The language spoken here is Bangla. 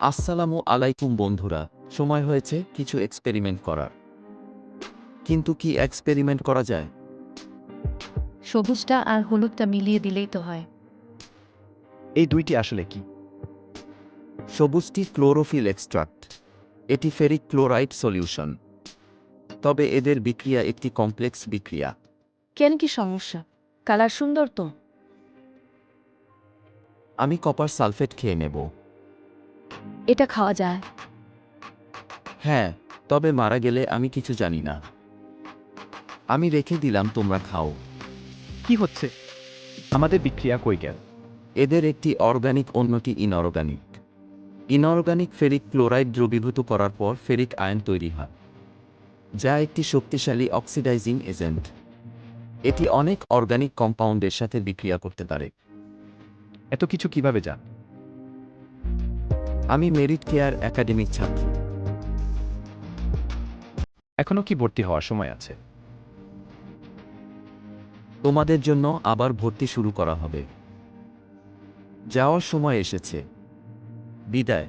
আসসালামু আলাইকুম বন্ধুরা, সময় হয়েছে কিছু এক্সপেরিমেন্ট করার। কিন্তু কি এক্সপেরিমেন্ট করা যায়? সবুজটা আর হলুদটা মিলিয়ে দিলেই তো হয়। এই দুইটি আসলে কি? সবুজটি ক্লোরোফিল এক্সট্রাক্ট, এটি ফেরিক ক্লোরাইড সলিউশন। তবে এদের বিক্রিয়া একটি কমপ্লেক্স বিক্রিয়া। কেন কি সমস্যা? কালার সুন্দর তো। আমি কপার সালফেট খেয়ে নেব। এটা খাওয়া যায়? হ্যাঁ, তবে মারা গেলে আমি কিছু জানি না। আমি রেখে দিলাম, তোমরা খাও। কি হচ্ছে? আমাদের বিক্রিয়া কই গেল? এদের একটি অর্গানিক, অন্যটি ইনঅর্গানিক। ইনঅর্গানিক ফেরিক ক্লোরাইড দ্রবীভূত করার পর ফেরিক আয়ন তৈরি হয়, যা একটি শক্তিশালী অক্সিডাইজিং এজেন্ট। এটি অনেক অর্গানিক কম্পাউন্ডের সাথে বিক্রিয়া করতে পারে। এত কিছু কিভাবে জান? আমি মেরিট কেয়ার একাডেমিক ছাত্র। এখনো কি ভর্তি হওয়ার সময় আছে? তোমাদের জন্য আবার ভর্তি শুরু করা হবে। যাওয়ার সময় এসেছে। বিদায়।